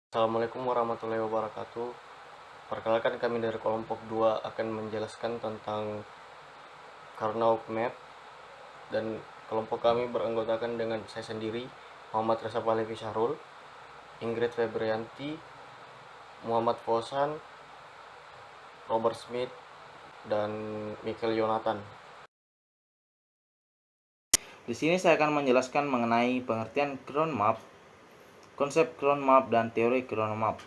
Assalamualaikum warahmatullahi wabarakatuh. Perkenalkan, kami dari kelompok 2 akan menjelaskan tentang Karnaug Map, dan kelompok kami beranggotakan dengan saya sendiri, Muhammad Reza Pahlevi Syahrul, Ingrid Febrianti, Muhammad Fosan, Robert Smith, dan Michael Yonatan. Di sini saya akan menjelaskan mengenai pengertian ground map, konsep ground map, dan teori ground map.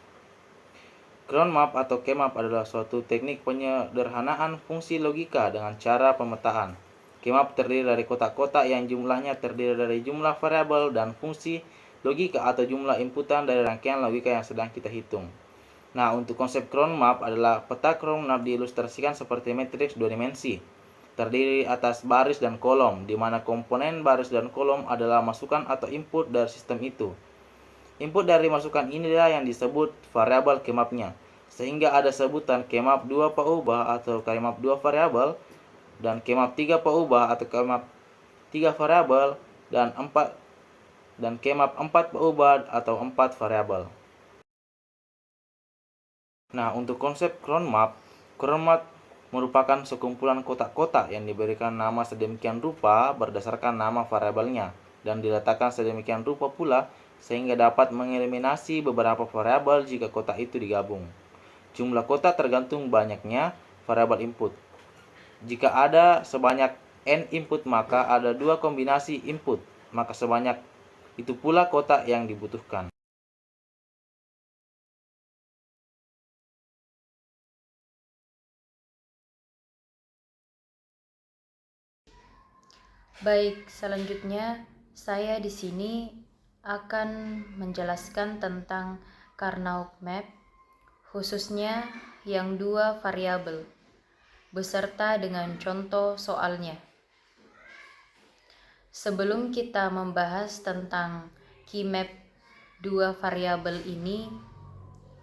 Ground map atau Kmap adalah suatu teknik penyederhanaan fungsi logika dengan cara pemetaan. Kmap terdiri dari kotak-kotak yang jumlahnya terdiri dari jumlah variabel dan fungsi logika atau jumlah inputan dari rangkaian logika yang sedang kita hitung. Nah, untuk konsep ground map adalah peta ground map diilustrasikan seperti matriks 2 dimensi. Terdiri atas baris dan kolom, di mana komponen baris dan kolom adalah masukan atau input dari sistem itu. Input dari masukan inilah yang disebut variabel kemapnya, sehingga ada sebutan kemap 2 peubah atau kemap 2 variabel, dan kemap 3 peubah atau kemap 3 variabel, dan kemap 4 peubah atau 4 variabel. Nah, untuk konsep ground map merupakan sekumpulan kotak-kotak yang diberikan nama sedemikian rupa berdasarkan nama variabelnya dan diletakkan sedemikian rupa pula sehingga dapat mengeliminasi beberapa variabel jika kotak itu digabung. Jumlah kotak tergantung banyaknya variabel input. Jika ada sebanyak n input, maka ada 2 kombinasi input, maka sebanyak itu pula kotak yang dibutuhkan. Baik, selanjutnya saya di sini akan menjelaskan tentang Karnaug Map, khususnya yang 2 variabel, beserta dengan contoh soalnya. Sebelum kita membahas tentang Keymap 2 variabel ini,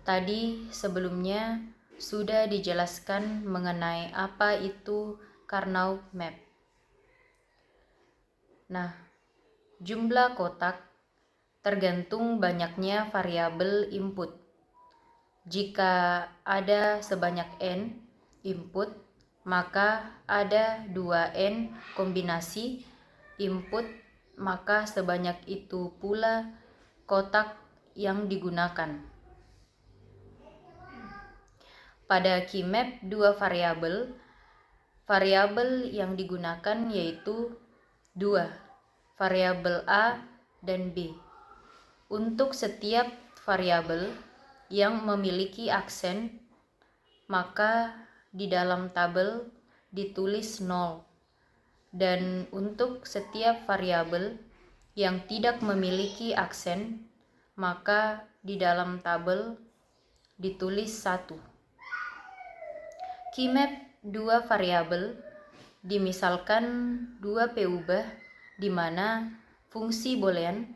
tadi sebelumnya sudah dijelaskan mengenai apa itu Karnaug Map. Nah, jumlah kotak tergantung banyaknya variabel input. Jika ada sebanyak n input, maka ada 2n kombinasi input, maka sebanyak itu pula kotak yang digunakan. Pada Keymap 2 variabel yang digunakan yaitu 2, variabel A dan B. Untuk setiap variabel yang memiliki aksen, maka di dalam tabel ditulis 0. Dan untuk setiap variabel yang tidak memiliki aksen, maka di dalam tabel ditulis 1. Keymap 2 variabel dimisalkan 2 peubah di mana fungsi boolean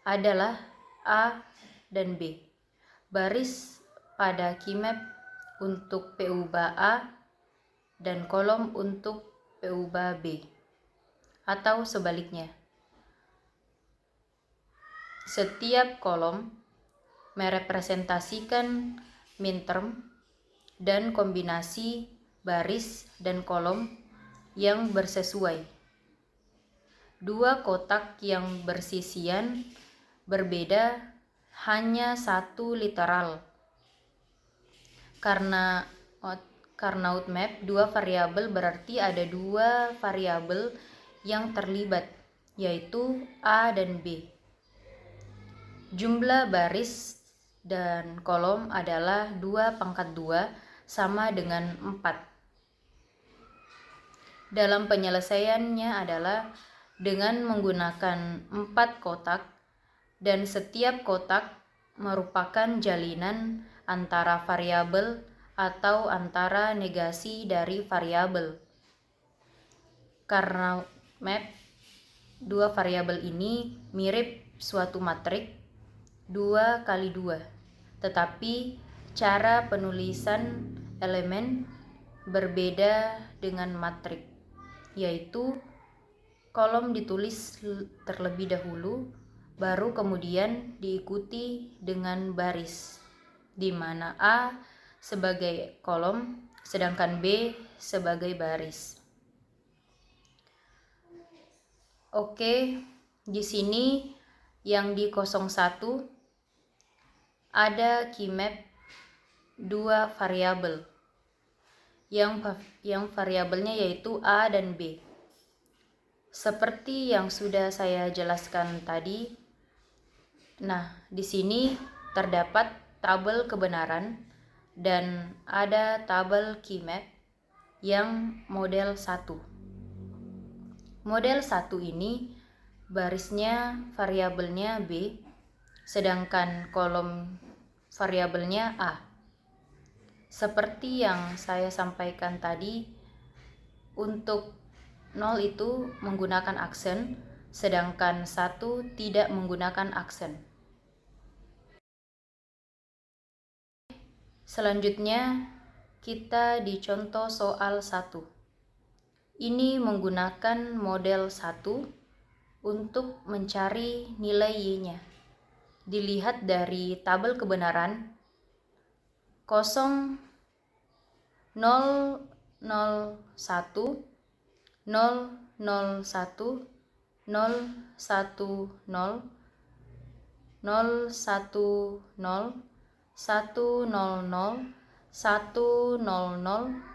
adalah A dan B. Baris pada Keymap untuk peubah A dan kolom untuk peubah B, atau sebaliknya. Setiap kolom merepresentasikan minterm dan kombinasi baris dan kolom yang bersesuai. 2 kotak yang bersisian berbeda hanya 1 literal. Karena Karnaug Map 2 variabel berarti ada 2 variabel yang terlibat, yaitu A dan B. Jumlah baris dan kolom adalah 2 pangkat 2 sama dengan 4. Dalam penyelesaiannya adalah dengan menggunakan 4 kotak, dan setiap kotak merupakan jalinan antara variabel atau antara negasi dari variabel. Karena map 2 variabel ini mirip suatu matrik 2 kali 2, tetapi cara penulisan elemen berbeda dengan matrik, yaitu kolom ditulis terlebih dahulu, baru kemudian diikuti dengan baris, di mana A sebagai kolom, sedangkan B sebagai baris. Oke, di sini yang di 01 ada key map 2 variabel. Yang variabelnya yaitu A dan B. Seperti yang sudah saya jelaskan tadi. Nah, di sini terdapat tabel kebenaran dan ada tabel key map yang model 1. Model 1 ini barisnya variabelnya B, sedangkan kolom variabelnya A. Seperti yang saya sampaikan tadi, untuk 0 itu menggunakan aksen, sedangkan 1 tidak menggunakan aksen. Selanjutnya, kita di contoh soal 1. Ini menggunakan model 1 untuk mencari nilai Y-nya. Dilihat dari tabel kebenaran 0, 0, 0, 1, 0, 0, 1, 0, 1, 0, 0, 1, 0, 1, 0, 0, 1, 0, 0,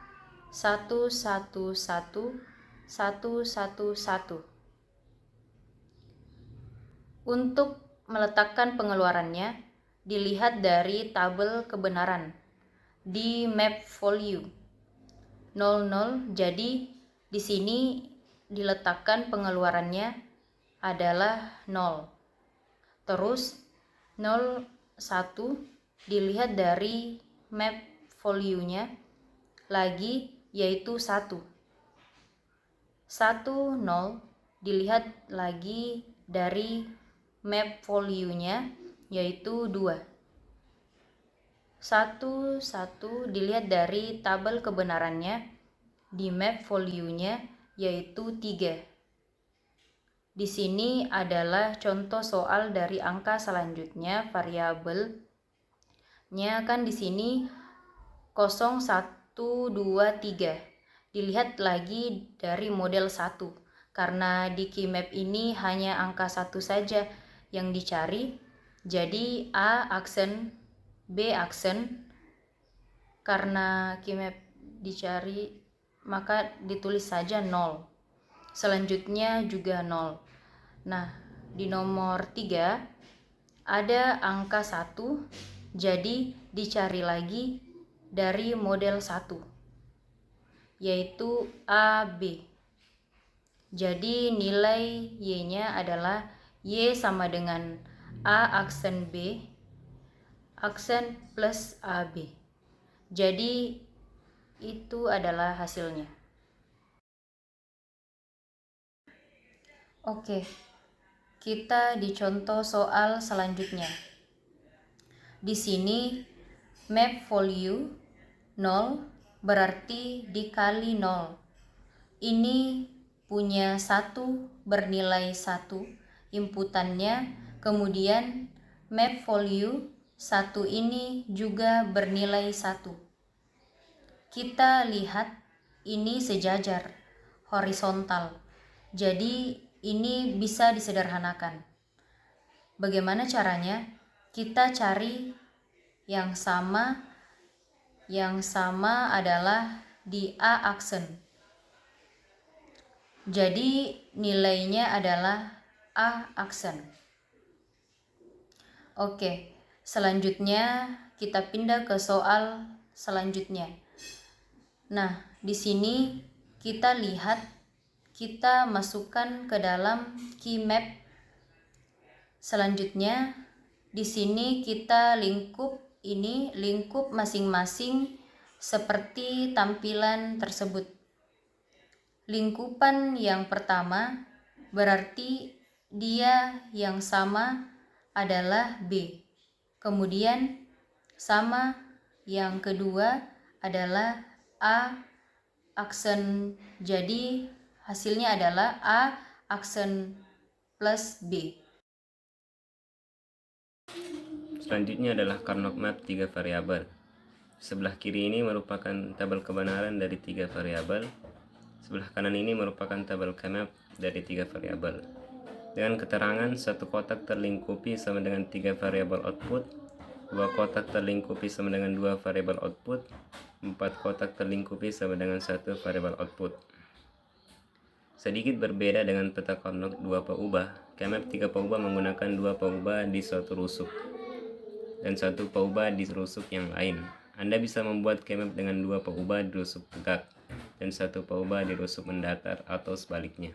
1, 1, 1, 1, 1, 1. Untuk meletakkan pengeluarannya, dilihat dari tabel kebenaran di map value 00. Jadi di sini diletakkan pengeluarannya adalah 0. Terus 01 dilihat dari map value-nya lagi yaitu 1. 10 dilihat lagi dari map value-nya yaitu 2. 1 dilihat dari tabel kebenarannya di map value-nya yaitu 3. Di sini adalah contoh soal dari angka selanjutnya, variabelnya kan di sini 0, 1, 2, 3. Dilihat lagi dari model 1. Karena di key map ini hanya angka 1 saja yang dicari, jadi A aksen, B aksen. Karena key map dicari, maka ditulis saja 0. Selanjutnya juga 0. Nah, di nomor 3 ada angka 1, jadi dicari lagi dari model 1, yaitu AB. Jadi nilai Y-nya adalah Y sama dengan A aksen B aksen plus AB. Jadi itu adalah hasilnya. Oke, kita di contoh soal selanjutnya. Di sini map value 0 berarti dikali 0. Ini punya 1 bernilai 1 inputannya, kemudian map value 1 ini juga bernilai 1. Kita lihat ini sejajar, horizontal. Jadi ini bisa disederhanakan. Bagaimana caranya? Kita cari yang sama adalah di A aksen. Jadi nilainya adalah A aksen. Oke, selanjutnya kita pindah ke soal selanjutnya. Nah, di sini kita lihat, kita masukkan ke dalam key map. Selanjutnya di sini kita lingkup masing-masing seperti tampilan tersebut. Lingkupan yang pertama berarti dia yang sama adalah B. Kemudian sama yang kedua adalah A aksen. Jadi hasilnya adalah A aksen plus B. Selanjutnya adalah Carnot map 3 variabel. Sebelah kiri ini merupakan tabel kebenaran dari 3 variabel. Sebelah kanan ini merupakan tabel K-map dari 3 variabel. Dengan keterangan satu kotak terlingkupi sama dengan 3 variabel output, 2 kotak terlingkupi sama dengan 2 variabel output, 4 kotak terlingkupi sama dengan 1 variabel output. Sedikit berbeda dengan peta Carnot 2 paubah, K-map 3 paubah menggunakan 2 paubah di suatu rusuk dan 1 paubah di rusuk yang lain. Anda bisa membuat K-map dengan 2 paubah di rusuk tegak dan 1 paubah di rusuk mendatar atau sebaliknya.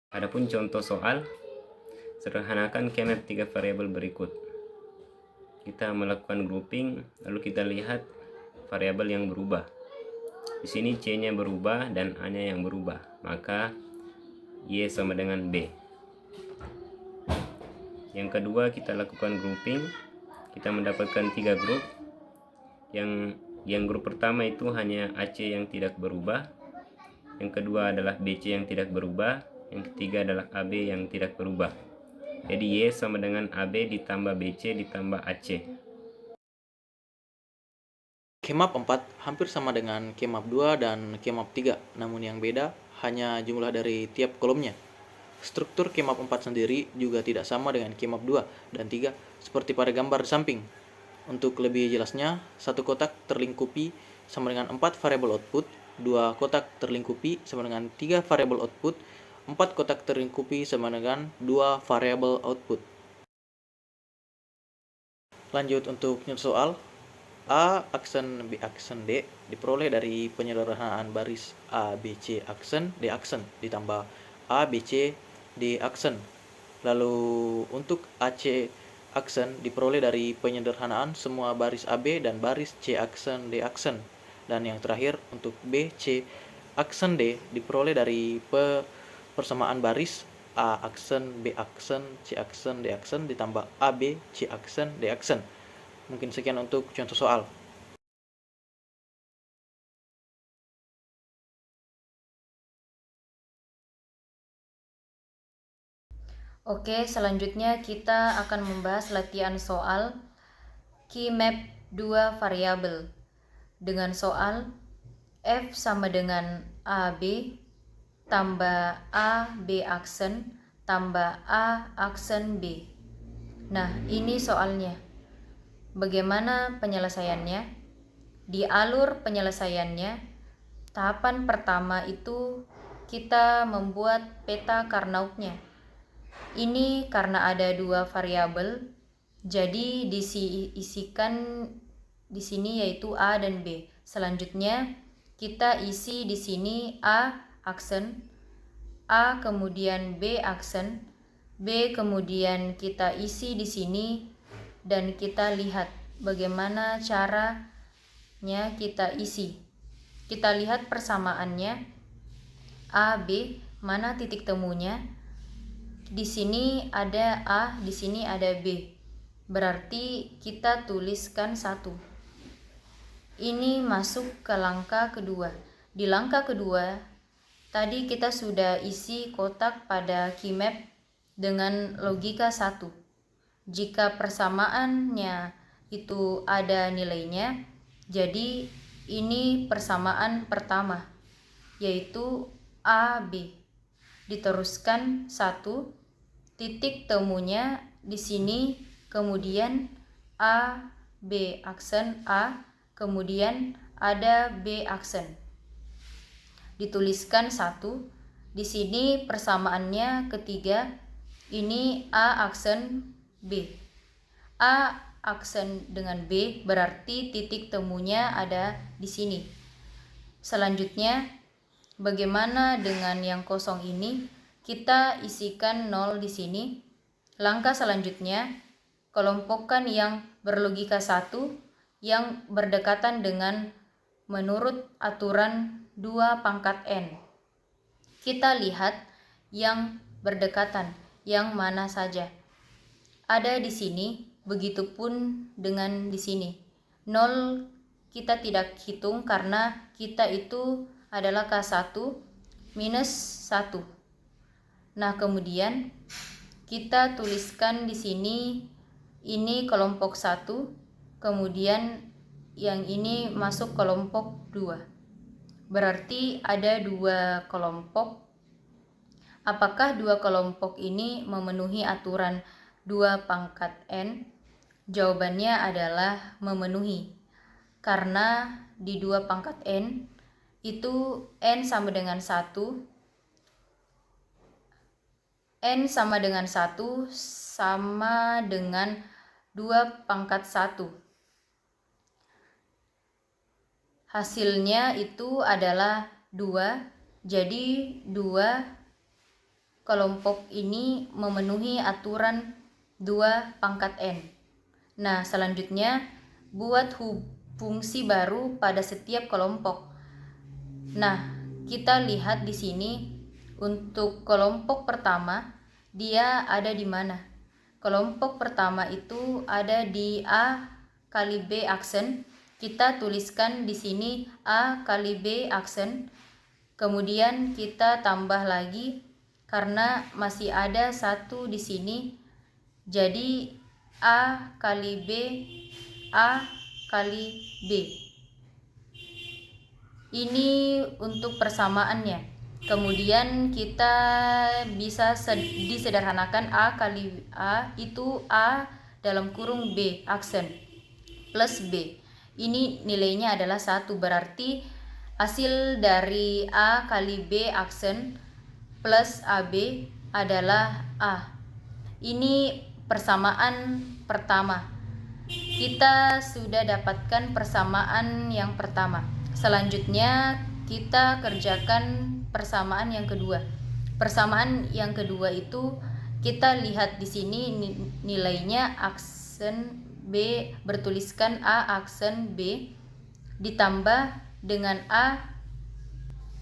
Adapun contoh soal, sederhanakan K-map 3 variabel berikut. Kita melakukan grouping, lalu kita lihat variabel yang berubah. Di sini C-nya berubah dan A-nya yang berubah, maka Y sama dengan B. Yang kedua, kita lakukan grouping. Kita mendapatkan 3 grup. Yang grup pertama itu hanya AC yang tidak berubah. Yang kedua adalah BC yang tidak berubah. Yang ketiga adalah AB yang tidak berubah. Jadi Y sama dengan AB ditambah BC ditambah AC. K-map 4 hampir sama dengan K-map 2 dan K-map 3, namun yang beda hanya jumlah dari tiap kolomnya. Struktur K-map 4 sendiri juga tidak sama dengan K-map 2 dan 3 seperti pada gambar di samping. Untuk lebih jelasnya, satu kotak terlingkupi sama dengan 4 variabel output, 2 kotak terlingkupi sama dengan 3 variabel output, 4 kotak terlingkupi sama dengan 2 variabel output. Lanjut untuk soal. A aksen B aksen D diperoleh dari penyederhanaan baris A B C aksen D aksen ditambah A B C D aksen. Lalu untuk AC aksen diperoleh dari penyederhanaan semua baris AB dan baris C aksen D aksen. Dan yang terakhir untuk B C aksen D diperoleh dari persamaan baris A aksen B aksen C aksen D aksen ditambah AB C aksen D aksen. Mungkin sekian untuk contoh soal. Oke, selanjutnya kita akan membahas latihan soal key map 2 variabel dengan soal F sama dengan AB tambah AB aksen tambah A aksen B. Nah, ini soalnya. Bagaimana penyelesaiannya? Di alur penyelesaiannya, tahapan pertama itu kita membuat peta Carnot-nya. Ini karena ada 2 variabel, jadi diisikan di sini yaitu A dan B. Selanjutnya kita isi di sini A aksen, A kemudian B aksen, B kemudian kita isi di sini dan kita lihat bagaimana caranya kita isi. Kita lihat persamaannya A B, mana titik temunya? Di sini ada A, di sini ada B. Berarti kita tuliskan 1. Ini masuk ke langkah kedua. Di langkah kedua, tadi kita sudah isi kotak pada key map dengan logika 1. Jika persamaannya itu ada nilainya, jadi ini persamaan pertama, yaitu AB. Diteruskan 1, titik temunya di sini, kemudian A, B aksen A, kemudian ada B aksen. Dituliskan 1, di sini persamaannya ketiga, ini A aksen B. A aksen dengan B berarti titik temunya ada di sini. Selanjutnya, bagaimana dengan yang kosong ini? Kita isikan 0 di sini. Langkah selanjutnya, kelompokkan yang berlogika 1 yang berdekatan dengan menurut aturan 2 pangkat N. Kita lihat yang berdekatan, yang mana saja. Ada di sini, begitupun dengan di sini. 0 kita tidak hitung karena kita itu adalah K1 minus 1. Nah, kemudian kita tuliskan di sini ini kelompok 1, kemudian yang ini masuk kelompok 2. Berarti ada 2 kelompok. Apakah 2 kelompok ini memenuhi aturan 2 pangkat N? Jawabannya adalah memenuhi. Karena di 2 pangkat N itu N sama dengan 1. N sama dengan 1 sama dengan 2 pangkat 1. Hasilnya itu adalah 2. Jadi 2 kelompok ini memenuhi aturan 2 pangkat N. Nah, selanjutnya buat fungsi baru pada setiap kelompok. Nah, kita lihat di sini untuk kelompok pertama dia ada di mana? Kelompok pertama itu ada di A kali B aksen. Kita tuliskan di sini A kali B aksen. Kemudian kita tambah lagi karena masih ada 1 di sini. Jadi A kali B, A kali B. Ini untuk persamaannya. Kemudian kita bisa disederhanakan A kali A itu A dalam kurung B aksen plus B. Ini nilainya adalah 1, berarti hasil dari A kali B aksen plus AB adalah A. Ini persamaan pertama. Kita sudah dapatkan persamaan yang pertama. Selanjutnya kita kerjakan persamaan yang kedua. Persamaan yang kedua itu kita lihat di sini nilainya aksen B bertuliskan A aksen B ditambah dengan A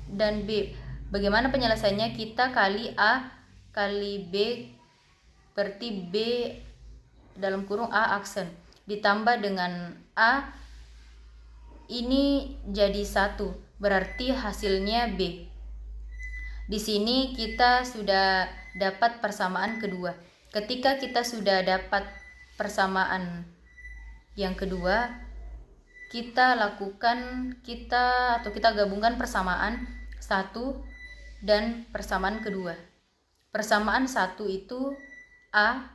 dan B. Bagaimana penyelesaiannya? Kita kali A kali B, berarti B dalam kurung A aksen ditambah dengan A, ini jadi 1, berarti hasilnya B. Di sini kita sudah dapat persamaan kedua. Ketika kita sudah dapat persamaan yang kedua, kita gabungkan persamaan 1 dan persamaan kedua. Persamaan 1 itu A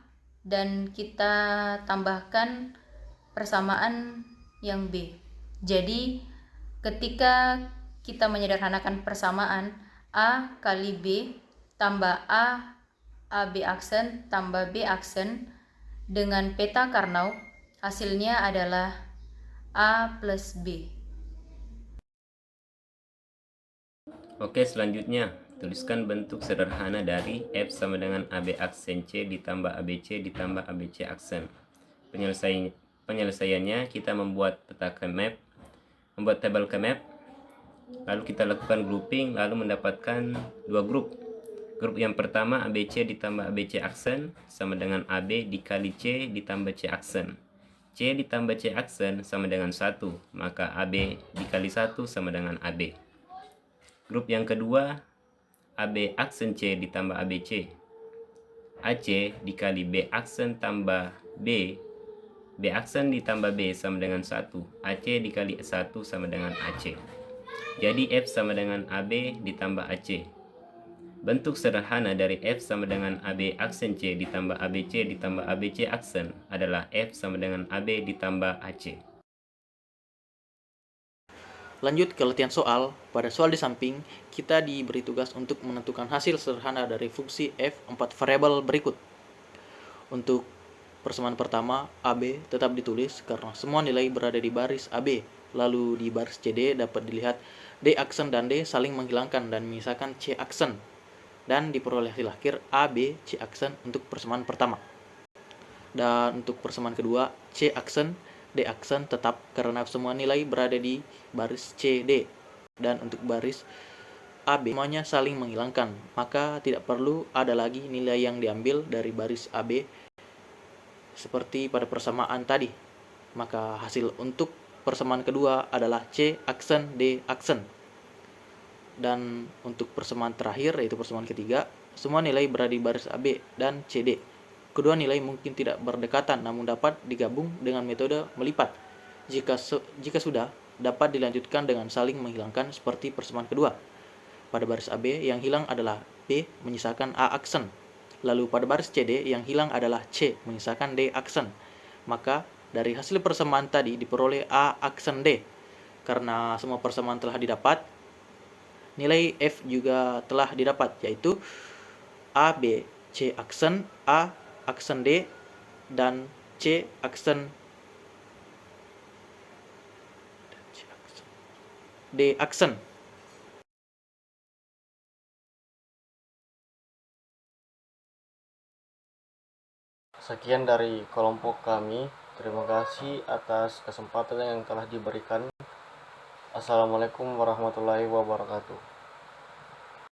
dan kita tambahkan persamaan yang B. Jadi ketika kita menyederhanakan persamaan A kali B tambah A, AB aksen tambah B aksen dengan peta Carnot, hasilnya adalah A plus B. Oke, selanjutnya tuliskan bentuk sederhana dari F sama dengan AB aksen C ditambah ABC ditambah ABC aksen. Penyelesaiannya kita membuat peta K-map, membuat tabel K-map, lalu kita lakukan grouping, lalu mendapatkan 2 grup. Grup yang pertama ABC ditambah ABC aksen sama dengan AB dikali C ditambah C aksen. C ditambah C aksen sama dengan 1, maka AB dikali 1 sama dengan AB. Grup yang kedua, AB aksen C ditambah ABC. AC dikali B aksen tambah B. B aksen ditambah B sama dengan 1. AC dikali 1 sama dengan AC. Jadi F sama dengan AB ditambah AC. Bentuk sederhana dari F sama dengan AB aksen C ditambah ABC ditambah ABC aksen adalah F sama dengan AB ditambah AC. Lanjut ke latihan soal. Pada soal di samping, kita diberi tugas untuk menentukan hasil sederhana dari fungsi f 4 variabel berikut. Untuk persamaan pertama, AB tetap ditulis karena semua nilai berada di baris AB. Lalu di baris CD dapat dilihat D aksen dan D saling menghilangkan dan menyisakan C aksen. Dan diperoleh hasil akhir AB C aksen untuk persamaan pertama. Dan untuk persamaan kedua, C aksen D aksen tetap karena semua nilai berada di baris CD. Dan untuk baris AB semuanya saling menghilangkan, maka tidak perlu ada lagi nilai yang diambil dari baris AB seperti pada persamaan tadi. Maka hasil untuk persamaan kedua adalah C aksen D aksen. Dan untuk persamaan terakhir yaitu persamaan ketiga, semua nilai berada di baris AB dan CD. Kedua nilai mungkin tidak berdekatan namun dapat digabung dengan metode melipat. Jika sudah, dapat dilanjutkan dengan saling menghilangkan seperti persamaan kedua. Pada baris AB yang hilang adalah B menyisakan A aksen. Lalu pada baris CD yang hilang adalah C menyisakan D aksen. Maka dari hasil persamaan tadi diperoleh A aksen D. Karena semua persamaan telah didapat, nilai F juga telah didapat, yaitu A, B, C aksen, A aksen D, dan C aksen D aksen. Sekian dari kelompok kami. Terima kasih atas kesempatan yang telah diberikan. Assalamualaikum warahmatullahi wabarakatuh.